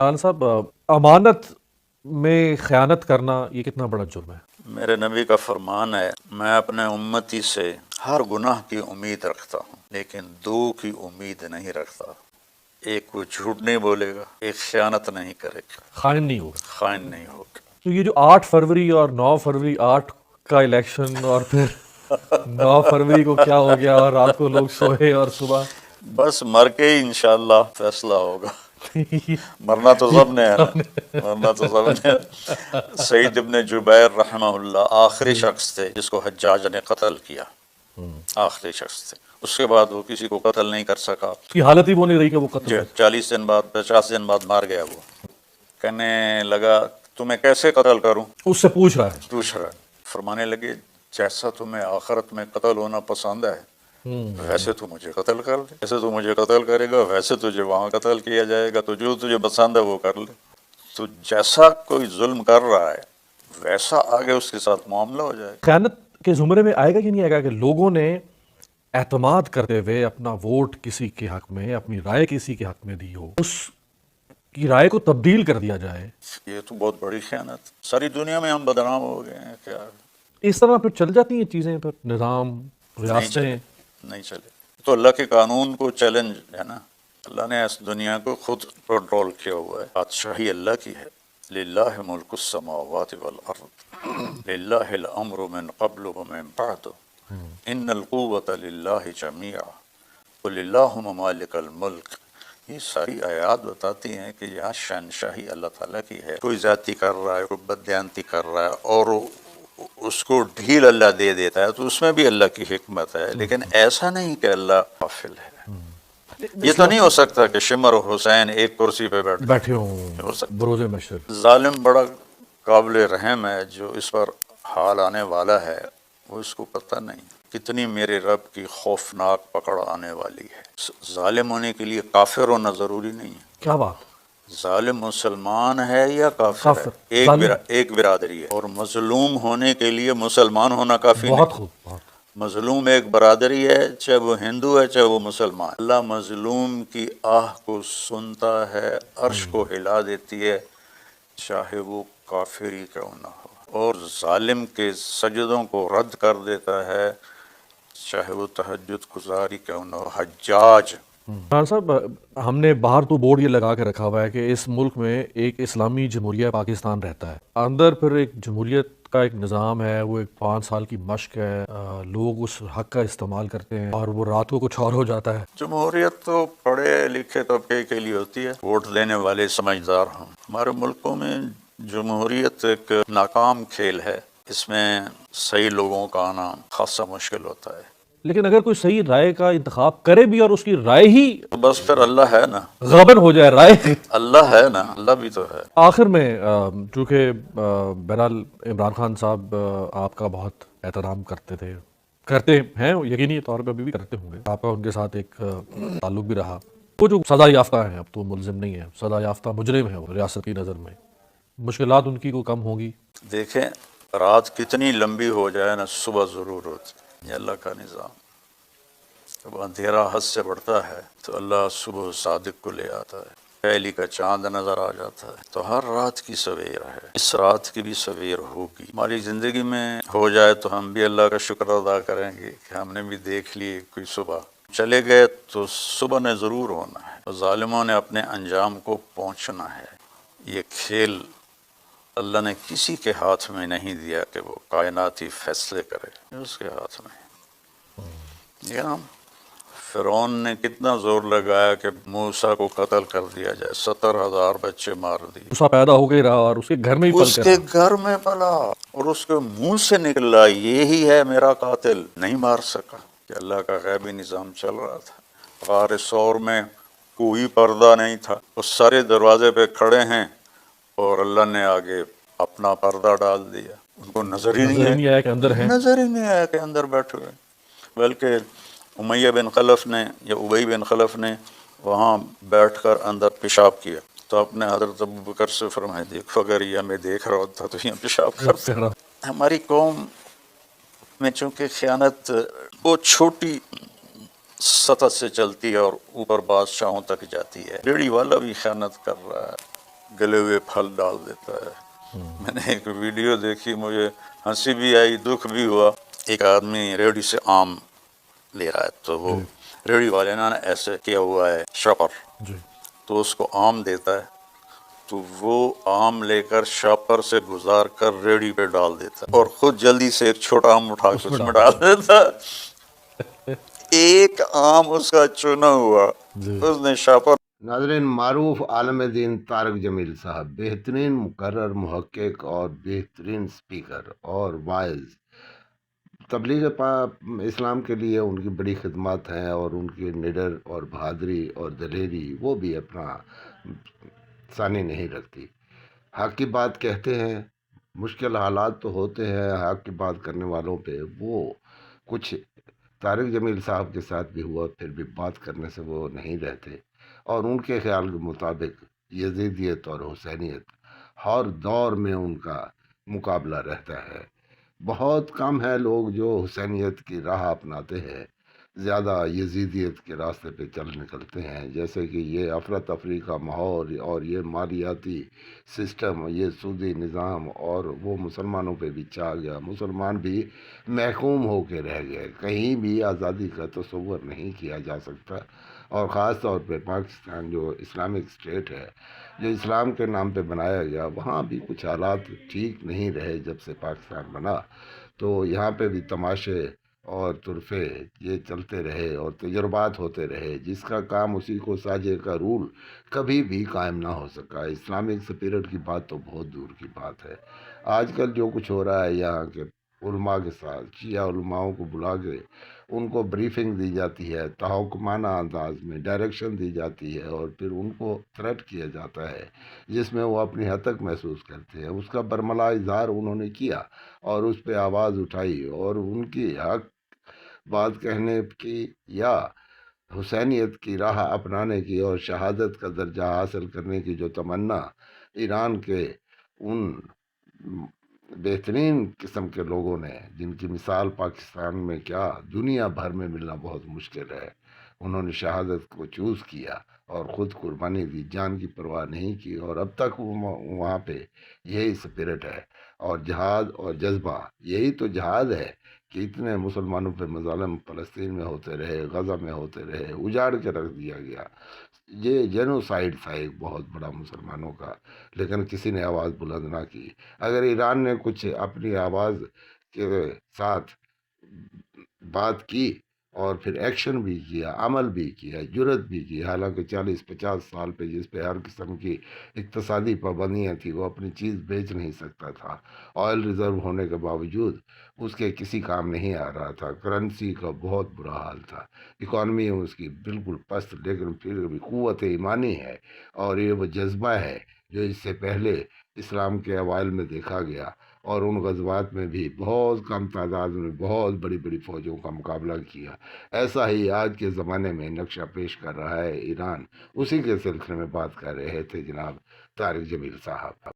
खान साहब, अमानत में ख़यानत करना ये कितना बड़ा जुर्म है? मेरे नबी का फरमान है, मैं अपने उम्मती से हर गुनाह की उम्मीद रखता हूँ लेकिन दो की उम्मीद नहीं रखता। एक वो झूठ नहीं बोलेगा, एक खयानत नहीं करेगा, ख़ाइन नहीं होगा। खाइन नहीं होगा। तो ये जो 8 फरवरी और 9 फरवरी, 8 का इलेक्शन और फिर 9 फरवरी को क्या हो गया और रात को लोग सोए और सुबह बस मर के ही इंशाअल्लाह फैसला होगा। मरना तो सब ने है ना, मरना तो सब ने। सईद इब्न जुबैर रहमहुल्लाह आखिरी शख्स थे जिसको हज्जाज ने कत्ल किया, आखिरी शख्स थे। उसके बाद वो किसी को कत्ल नहीं कर सका। उसकी हालत ही वो नहीं रही कि वो कत्ल हो। 40 दिन बाद 50 दिन बाद मार गया वो। कहने लगा तुम्हें कैसे कत्ल करूं? उससे पूछ रहा है। पूछ रहा है। फरमाने लगे जैसा तुम्हें आखिरत में कत्ल होना पसंद है वैसे तो मुझे कत्ल कर ले, जैसे तो मुझे कत्ल करेगा वैसे तुझे वहां कत्ल किया जाएगा, तो जो तुझे पसंद है वो कर ले। तो जैसा कोई जुल्म कर रहा है वैसा आगे उसके साथ मामला हो जाएगा। ख़यानत के ज़ुमरे में आएगा कि नहीं आएगा कि लोगों ने एतमाद करते हुए अपना वोट किसी के हक में, अपनी राय किसी के हक में दी हो, उसकी राय को तब्दील कर दिया जाए। ये तो बहुत बड़ी खयानत। सारी दुनिया में हम बदनाम हो गए हैं क्या? इस तरह फिर चल जाती हैं चीज़ें, फिर निज़ाम, रियासतें। नहीं चले तो अल्लाह के कानून को चैलेंज है ना। अल्लाह ने इस दुनिया को खुद कंट्रोल किया हुआ है। बादशाही अल्लाह की है। लिल्लाहि मुल्कुस समावाति वल अर्द लिल्लाहिल अम्रु मिन क़ब्लु व मिन बअद इन्नल क़ुव्वत लिल्लाहि जमीआ क़ुल अल्लाहुम्मा मालिकल मुल्क। ये सारी आयात बताती हैं कि यहाँ शहनशाही अल्लाह ताला की है। कोई ज़्यादती कर रहा है, कोई बददियानती कर रहा है और उसको ढील अल्लाह दे देता है तो उसमें भी अल्लाह की हिकमत है। लेकिन ऐसा नहीं कि अल्लाह गाफिल है। ये तो नहीं हो सकता कि शिमर और हुसैन एक कुर्सी पे बैठे हो सकता। बरोज़े मशर। जालिम बड़ा काबिल रहम है जो इस पर हाल आने वाला है वो इसको पता नहीं कितनी मेरे रब की खौफनाक पकड़ आने वाली है। जालिम होने के लिए काफिर होना जरूरी नहीं है। क्या बात? जालिम मुसलमान है या काफिर है? एक बिरादरी है। और मजलूम होने के लिए मुसलमान होना काफी नहीं। बहुत खूब, बहुत। मजलूम एक बरादरी है, चाहे वो हिंदू है चाहे वो मुसलमान। अल्लाह मजलूम की आह को सुनता है, अर्श को हिला देती है, चाहे वो काफिर ही क्यों ना हो। और जालिम के सजदों को रद्द कर देता है, चाहे वो तहज्जुद गुजारी क्यों ना हो। हज्जाज खान साहब, हमने बाहर तो बोर्ड ये लगा के रखा हुआ है कि इस मुल्क में एक इस्लामी जमहूरिया पाकिस्तान रहता है, अंदर फिर एक जमहूरियत का एक निज़ाम है, वो एक 5 साल की मश्क है, लोग उस हक का इस्तेमाल करते हैं और वो रात को कुछ और हो जाता है। जमहूरियत तो पढ़े लिखे तबके के लिए होती है, वोट देने वाले समझदार हों। हमारे मुल्कों में जमहूरियत एक नाकाम खेल है, इसमें सही लोगों का आना खासा मुश्किल होता है। लेकिन अगर कोई सही राय का इंतखाब करे भी और उसकी राय ही तो बस फिर अल्लाह है ना, गबन हो जाए राय। अल्लाह है ना, अल्लाह भी तो है। आखिर में चूँकि बहरहाल इमरान खान साहब आपका बहुत एहतराम करते थे, करते हैं, यकीनी तौर पे अभी भी करते होंगे, आपका उनके साथ एक ताल्लुक भी रहा। वो जो सज़ा याफ्ता है, अब तो मुलजिम नहीं है, सज़ा याफ्ता मुजरिम है वो रियासत की नज़र में, मुश्किलात उनकी को कम होगी। देखें रात कितनी लंबी हो जाए ना, सुबह ज़रूर होती। ये अल्लाह का निज़ाम। जब अंधेरा हद से बढ़ता है तो अल्लाह सुबह सादिक को ले आता है, पहली का चांद नज़र आ जाता है। तो हर रात की सवेर है, इस रात की भी सवेर होगी। हमारी ज़िंदगी में हो जाए तो हम भी अल्लाह का शुक्र अदा करेंगे कि हमने भी देख ली कोई सुबह। चले गए तो सुबह ने ज़रूर होना है, तो ज़ालिमों ने अपने अंजाम को पहुँचना है। ये खेल अल्लाह ने किसी के हाथ में नहीं दिया कि वो कायनाती फैसले करे, उसके हाथ में। ये ना फिरौन ने कितना जोर लगाया कि मूसा को कत्ल कर दिया जाए, 70,000 बच्चे मार दिए। मूसा पैदा हो गई रहा और उसके घर में ही उसके घर में पला और उसके मुंह से निकला यही है मेरा कातिल। नहीं मार सका कि अल्लाह का गैबी निज़ाम चल रहा था। गार सौर में कोई पर्दा नहीं था, वो सारे दरवाजे पे खड़े हैं और अल्लाह ने आगे अपना पर्दा डाल दिया। उनको नजर ही नहीं आया कि अंदर है, नजर ही नहीं आया कि अंदर बैठे हुए। बल्कि उमैया बिन खलफ ने या उबई बिन खलफ ने वहाँ बैठकर अंदर पेशाब किया तो अपने हज़रत अबू बकर से फरमाया, देखो अगर ये हमें देख रहा होता तो यहाँ पेशाब करता। हमारी कौम में चूँकि ख़यानत वो छोटी सतह से चलती है और ऊपर बादशाहों तक जाती है, रेडी वाला भी ख़यानत कर रहा है, गले हुए फल डाल देता है। मैंने एक वीडियो देखी, मुझे हंसी भी आई, दुख भी हुआ। एक आदमी रेहड़ी से आम ले रहा है, तो वो जी रेहड़ी वाले ने ऐसे किया हुआ है शॉपर, जी तो उसको आम देता है, तो वो आम लेकर शॉपर से गुजार कर रेहड़ी पे डाल देता है और खुद जल्दी से एक छोटा आम उठा के उसमें उसमें डाल डाल देता है। एक आम उसका चुना हुआ, जी उसने शॉपर। नाज़रीन, मारूफ आलम दीन तारक जमील साहब बेहतरीन मुकर्रर, मुहक्किक और बेहतरीन स्पीकर और वाइज। तबलीग इस्लाम के लिए उनकी बड़ी खिदमत हैं और उनकी निडर और बहादुरी और दलेरी वो भी अपना सानी नहीं रखती। हक की बात कहते हैं, मुश्किल हालात तो होते हैं हक की बात करने वालों पे, वो कुछ तारिक जमील साहब के साथ भी हुआ, फिर भी बात करने से वो नहीं रहते और उनके ख्याल के मुताबिक यजीदियत और हुसैनियत हर दौर में उनका मुकाबला रहता है। बहुत कम है लोग जो हुसैनियत की राह अपनाते हैं, ज़्यादा यजीदियत के रास्ते पे चल निकलते हैं। जैसे कि ये अफरा तफरी का माहौल और ये मालियाती सिस्टम, ये सूदी निज़ाम, और वो मुसलमानों पे भी छा गया, मुसलमान भी महकूम होके रह गए, कहीं भी आज़ादी का तसव्वुर नहीं किया जा सकता। और ख़ास तौर पे पाकिस्तान जो इस्लामिक स्टेट है, जो इस्लाम के नाम पे बनाया गया, वहाँ भी कुछ हालात ठीक नहीं रहे जब से पाकिस्तान बना। तो यहाँ पे भी तमाशे और तुरफे ये चलते रहे और तजुर्बात होते रहे, जिसका काम उसी को साजे का रूल कभी भी कायम ना हो सका। इस्लामिक स्पिरिट की बात तो बहुत दूर की बात है। आजकल जो कुछ हो रहा है यहाँ के उलमा के साथ, शिया उलमाओं को बुला के उनको ब्रीफिंग दी जाती है, तहकुमाना अंदाज में डायरेक्शन दी जाती है और फिर उनको थ्रेट किया जाता है, जिसमें वो अपनी हद तक महसूस करते हैं। उसका बरमला इजहार उन्होंने किया और उस पर आवाज़ उठाई और उनकी हक बात कहने की या हुसैनियत की राह अपनाने की और शहादत का दर्जा हासिल करने की जो तमन्ना ईरान के उन बेहतरीन किस्म के लोगों ने, जिनकी मिसाल पाकिस्तान में क्या दुनिया भर में मिलना बहुत मुश्किल है, उन्होंने शहादत को चूज़ किया और ख़ुद कुर्बानी दी, जान की परवाह नहीं की। और अब तक वहाँ पे यही स्पिरिट है और जहाद और जज्बा, यही तो जहाद है कि इतने मुसलमानों पे मज़ालिम फ़लस्तीन में होते रहे, गज़ा में होते रहे, उजाड़ के रख दिया गया। ये जेनोसाइड था एक बहुत बड़ा मुसलमानों का, लेकिन किसी ने आवाज़ बुलंद ना की। अगर ईरान ने कुछ अपनी आवाज़ के साथ बात की और फिर एक्शन भी किया, अमल भी किया, जुर्रत भी की, हालांकि 40-50 साल पे जिस पे हर किस्म की इक्तसादी पाबंदियाँ थी, वो अपनी चीज़ बेच नहीं सकता था। ऑयल रिज़र्व होने के बावजूद उसके किसी काम नहीं आ रहा था, करेंसी का बहुत बुरा हाल था, इकॉनमी उसकी बिल्कुल पस्त, लेकिन फिर भी क़ुव्वत ईमानी है और ये वो जज्बा है जो इससे पहले इस्लाम के अवाइल में देखा गया और उन गज़वात में भी बहुत कम तादाद में बहुत बड़ी बड़ी फ़ौजों का मुकाबला किया। ऐसा ही आज के ज़माने में नक्शा पेश कर रहा है ईरान। उसी के सिलसिले में बात कर रहे थे जनाब तारिक जमील साहब।